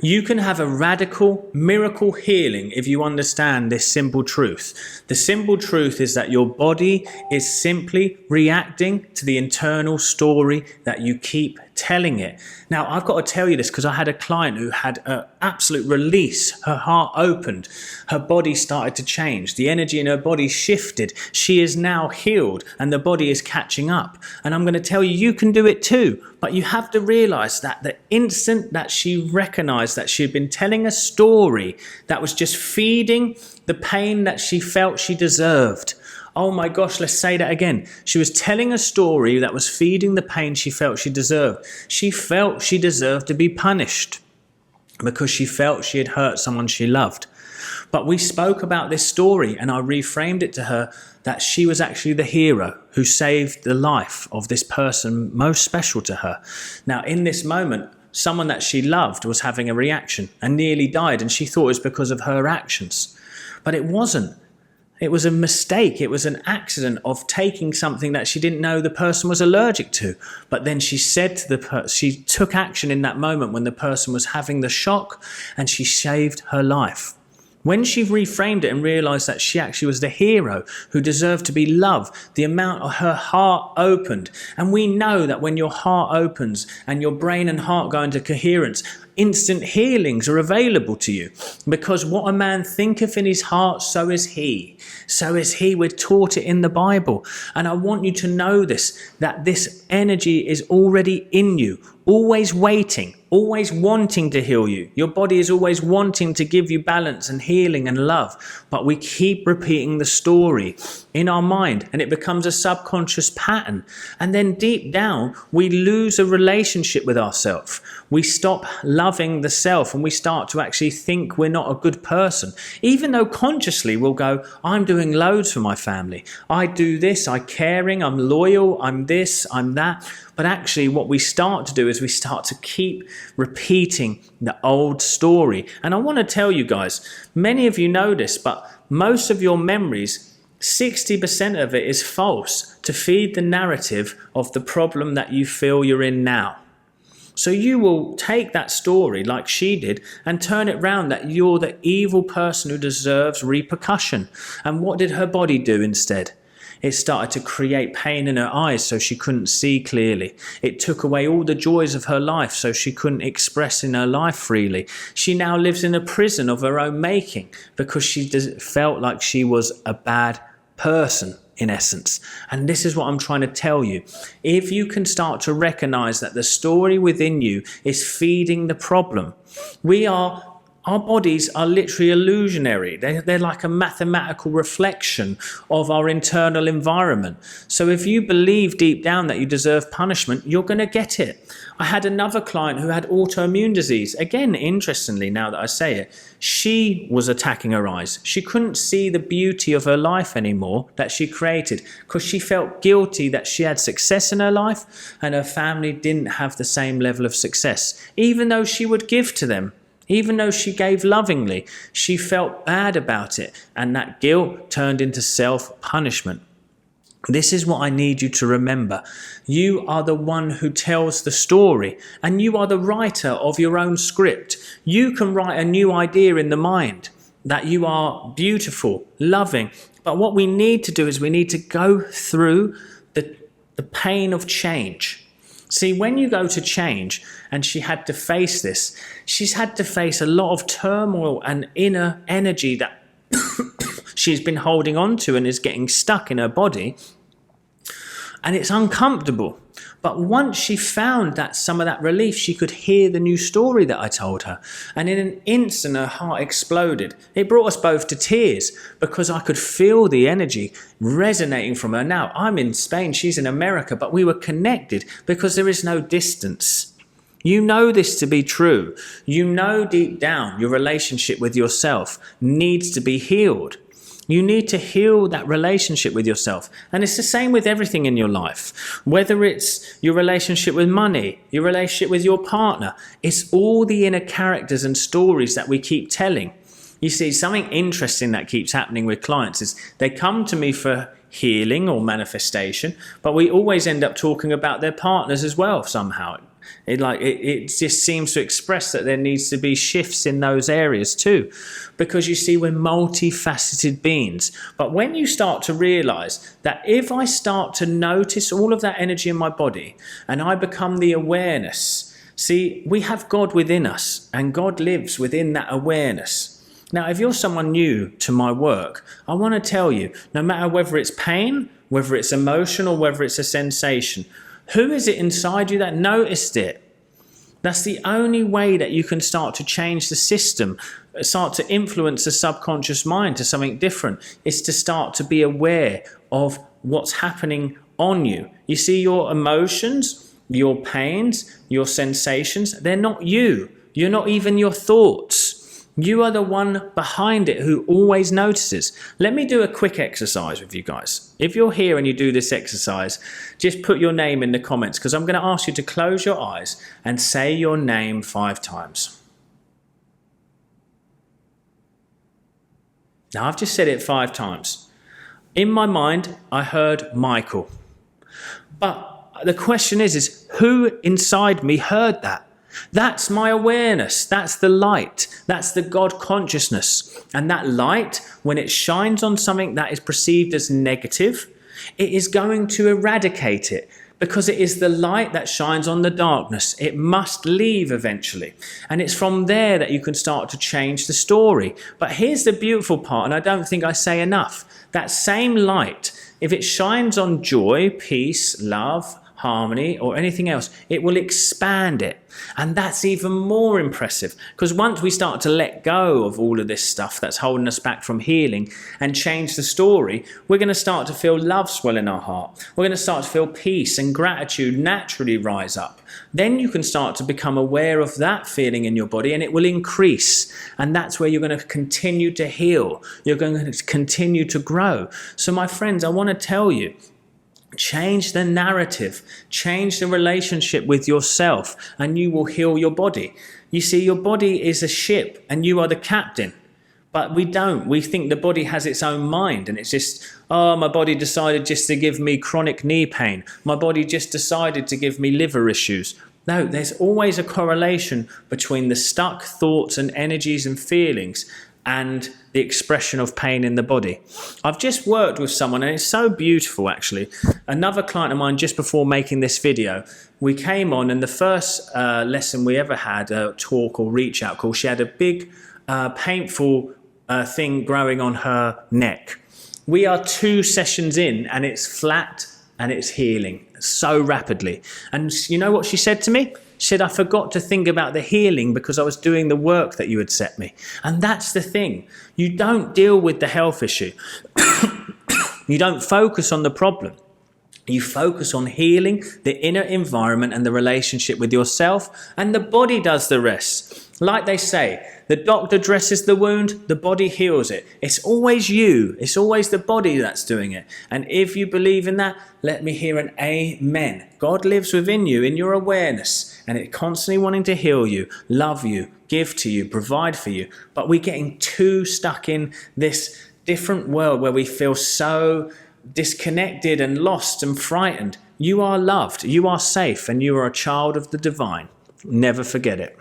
You can have a radical miracle healing if you understand this simple truth. The simple truth is that your body is simply reacting to the internal story that you keep telling it. Now, I've got to tell you this because I had a client who had an absolute release. Her heart opened. Her body started to change. The energy in her body shifted. She is now healed and the body is catching up. And I'm going to tell you, you can do it too. But you have to realize that the instant that she recognized that she had been telling a story that was just feeding the pain that she felt she deserved. Oh my gosh, let's say that again. She was telling a story that was feeding the pain she felt she deserved. She felt she deserved to be punished because she felt she had hurt someone she loved. But we spoke about this story and I reframed it to her that she was actually the hero who saved the life of this person most special to her. Now, in this moment, someone that she loved was having a reaction and nearly died, and she thought it was because of her actions. But it wasn't. It was a mistake. It was an accident of taking something that she didn't know the person was allergic to. But then she said to the person, she took action in that moment when the person was having the shock, and she saved her life. When she reframed it and realized that she actually was the hero who deserved to be loved, the amount of her heart opened. And we know that when your heart opens and your brain and heart go into coherence, instant healings are available to you, because what a man thinketh in his heart, so is he. So is he. We're taught it in the Bible. And I want you to know this, that this energy is already in you, always waiting, always wanting to heal you. Your body is always wanting to give you balance and healing and love. But we keep repeating the story in our mind and it becomes a subconscious pattern. And then deep down, we lose a relationship with ourselves. We stop loving the self and we start to actually think we're not a good person. Even though consciously we'll go, I'm doing loads for my family. I do this, I'm caring, I'm loyal, I'm this, I'm that. But actually what we start to do is we start to keep repeating the old story. And I want to tell you guys, many of you know this, but most of your memories, 60% of it is false to feed the narrative of the problem that you feel you're in now. So you will take that story like she did and turn it round that you're the evil person who deserves repercussion. And what did her body do instead? It started to create pain in her eyes so she couldn't see clearly. It took away all the joys of her life so she couldn't express in her life freely. She now lives in a prison of her own making because she felt like she was a bad person in essence. And this is what I'm trying to tell you. If you can start to recognize that the story within you is feeding the problem, our bodies are literally illusionary. They're like a mathematical reflection of our internal environment. So if you believe deep down that you deserve punishment, you're going to get it. I had another client who had autoimmune disease. Again, interestingly, now that I say it, she was attacking her eyes. She couldn't see the beauty of her life anymore that she created because she felt guilty that she had success in her life and her family didn't have the same level of success. Even though she would give to them, even though she gave lovingly, she felt bad about it, and that guilt turned into self-punishment. This is what I need you to remember. You are the one who tells the story, and you are the writer of your own script. You can write a new idea in the mind that you are beautiful, loving. But what we need to do is we need to go through the pain of change. See, when you go to change, and she had to face this, she's had to face a lot of turmoil and inner energy that she's been holding on to and is getting stuck in her body. And it's uncomfortable. But once she found that some of that relief, she could hear the new story that I told her. And in an instant, her heart exploded. It brought us both to tears because I could feel the energy resonating from her. Now, I'm in Spain, she's in America, but we were connected because there is no distance. You know this to be true. You know deep down your relationship with yourself needs to be healed. You need to heal that relationship with yourself. And it's the same with everything in your life. Whether it's your relationship with money, your relationship with your partner, it's all the inner characters and stories that we keep telling. You see, something interesting that keeps happening with clients is they come to me for healing or manifestation, but we always end up talking about their partners as well somehow. It just seems to express that there needs to be shifts in those areas too, because you see, we're multifaceted beings. But when you start to realize that if I start to notice all of that energy in my body and I become the awareness, see, we have God within us and God lives within that awareness. Now, if you're someone new to my work, I want to tell you, no matter whether it's pain, whether it's emotion, or whether it's a sensation, who is it inside you that noticed it? That's the only way that you can start to change the system, start to influence the subconscious mind to something different, is to start to be aware of what's happening on you. You see, your emotions, your pains, your sensations, they're not you. You're not even your thoughts. You are the one behind it who always notices. Let me do a quick exercise with you guys. If you're here and you do this exercise, just put your name in the comments, because I'm going to ask you to close your eyes and say your name 5 times. Now, I've just said it 5 times. In my mind, I heard Michael. But the question is who inside me heard that? That's my awareness. That's the light. That's the God consciousness. And that light, when it shines on something that is perceived as negative, it is going to eradicate it, because it is the light that shines on the darkness. It must leave eventually. And it's from there that you can start to change the story. But here's the beautiful part, and I don't think I say enough. That same light, if it shines on joy, peace, love, harmony, or anything else, it will expand it. And that's even more impressive, because once we start to let go of all of this stuff that's holding us back from healing and change the story, we're going to start to feel love swell in our heart. We're going to start to feel peace and gratitude naturally rise up. Then you can start to become aware of that feeling in your body, and it will increase. And that's where you're going to continue to heal. You're going to continue to grow. So my friends, I want to tell you, change the narrative, change the relationship with yourself, and you will heal your body. You see, your body is a ship and you are the captain. But we don't. We think the body has its own mind, and it's just, oh, my body decided just to give me chronic knee pain. My body just decided to give me liver issues. No, there's always a correlation between the stuck thoughts and energies and feelings and the expression of pain in the body. I've just worked with someone, and it's so beautiful actually. Another client of mine, just before making this video, we came on, and the first lesson we ever had, a talk or reach out call, she had a big painful thing growing on her neck. We are 2 sessions in and it's flat and it's healing so rapidly. And you know what she said to me? She said, I forgot to think about the healing because I was doing the work that you had set me. And that's the thing. You don't deal with the health issue. You don't focus on the problem. You focus on healing the inner environment and the relationship with yourself, and the body does the rest. Like they say, the doctor dresses the wound, the body heals it. It's always you. It's always the body that's doing it. And if you believe in that, let me hear an amen. God lives within you in your awareness, and it's constantly wanting to heal you, love you, give to you, provide for you. But we're getting too stuck in this different world where we feel so disconnected and lost and frightened. You are loved, you are safe, and you are a child of the divine. Never forget it.